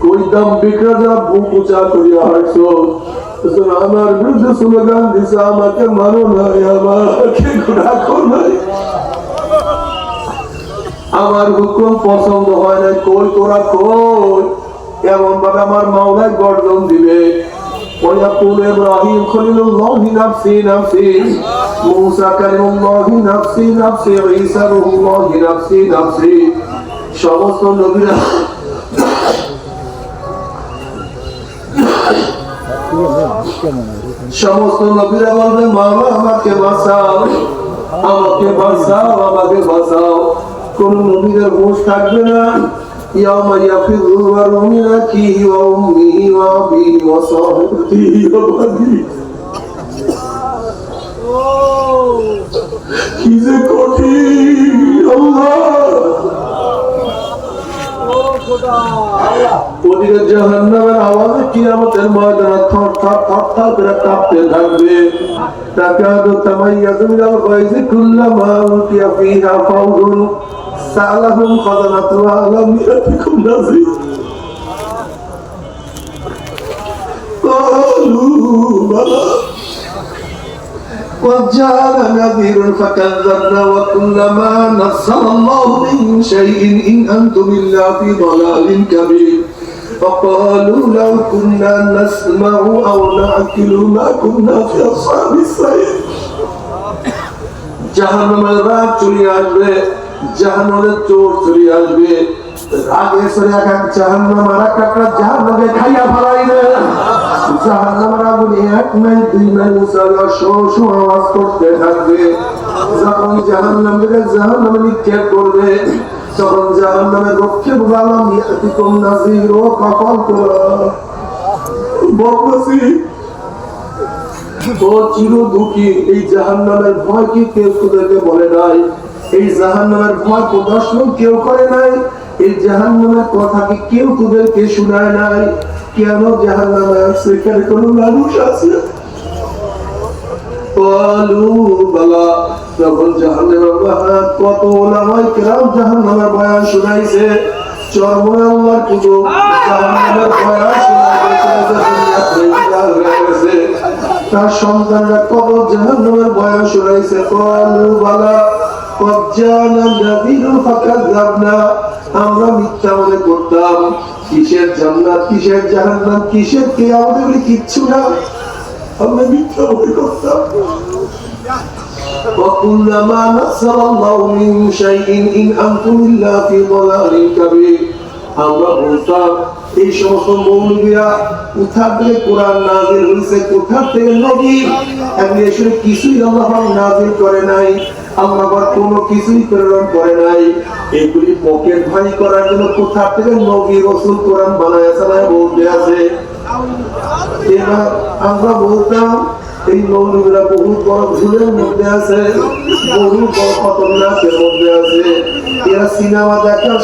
কইতাম বিক্রা যারা বুক উঁচা করিয়া হাসো আমার বিরুদ্ধে স্লোগান দিছে আমাকে মানো নাই, আমাকে রাখো নাই, আমার হুকুম পছন্দ হয় না। কই তোরা কই? এমন ভাবে আমার মাওলায় গর্জন দিবে। ويقول إبراهيم خليل الله نفسي نفسي موسى كلم الله نفسي نفسي عيسى روح الله نفسي نفسي সমস্ত নবীরা বলবে মাওলা আমাকে বাঁচাও, আমাকে বাঁচাও, আমাকে বাঁচাও। কোন নবীর হুঁশ থাকবে না। يوم يفر المرء من أخيه وأمه وأبيه وصاحبته وبنيه কি যে কঠিন আল্লাহ। জাহান্নামের আওয়াজে কিয়ামতের ময়দানে থরথর থরথর করে কাঁপতে থাকবে। তাকাদু তামাইয়াজু মিনাল গায়জি কুল্লামা উলকিয়া ফিহা ফাওজুন সালাহুম খাযানাতুহা আলাম ইয়াতিকুম নাযীর ক্বালু বালা وجاءنا نذير فكذبنا وكلما نزل الله من شيء إن أنتم إلا في ضلال كبير فقالوا لو كنا نسمع أو نعقل ما كنا في أصحاب السعير জাহান্নামের রাত চলে আসবে, জাহান্নামের চোর চলে আসবে। আগে সরে এক জাহান্নাম আর একটা জাহান্নামকে খাইয়া ফেলাইবে। জাহান্নামের আগুন এক মাইল দুই মাইল উঁচাইয়া শো শো আওয়াজ করতে থাকবে। যখন জাহান্নামে নিক্ষেপ করবে তখন জাহান্নামের রক্ষে বললাম ইয়াতিকুম নাযীর ও কপাল তোরা বকবসি ও চির দুঃখী। এই জাহান্নামের ভয় কি কেউ তোদেরকে বলে নাই? এই জাহান্নামের ভয় প্রদর্শন কেউ করে নাই? এই জাহান্নামের কথা কি কেউ তোদেরকে শোনায় নাই? কেন জাহান্নামে সেখানে কোনো মানুষ আছে? ক্বালু বালা। যখন জাহান্নামের বয়ান, কত উলামায়ে কেরাম জাহান্নামের বয়ান শুনাইছে, চরমনে আল্লাহর পুজো জাহান্নামের বয়ান শুনাইছে, তার সন্তানরা কত জাহান্নামের বয়ান শুনাইছে। ক্বালু বালা ওয়াজ্জানা নাযীরুন ফাকাযাবনা। আমরা মিথ্যা মনে করতাম। কিসের জান্নাত, কিসের জাহান্নাম, কিসের কিয়ামত, বলে কিচ্ছু না, আমরা মিথ্যা মনে করতাম। وَكُلَّمَا نَزَّلَ اللَّهُ مِن شَيْءٍ إِنْ أَنْتُمْ إِلَّا فِي ضَلَالٍ كَبِيرٍ। আমরা বলতাম এই সমস্ত মৌলবীরা কোথা থেকে কোরআন নাযিল হয়েছে, কোথা থেকে নবী, এগুলি আসলে কিছুই আল্লাহ নাযিল করে নাই, আল্লাহ কোনো কিছুই প্রেরণ করে নাই। এগুলি পকেট ভাই করার জন্য কোথা থেকে নবী রাসূল কোরআন বানায় চালায় বলতে আছে। এবার আমরা বলতাম এই মৌলবীরা বহু বড় ভুলের মধ্যে আছে, বহু বড় খতরনাকের মধ্যে আছে। এরা সিনেমা দেখার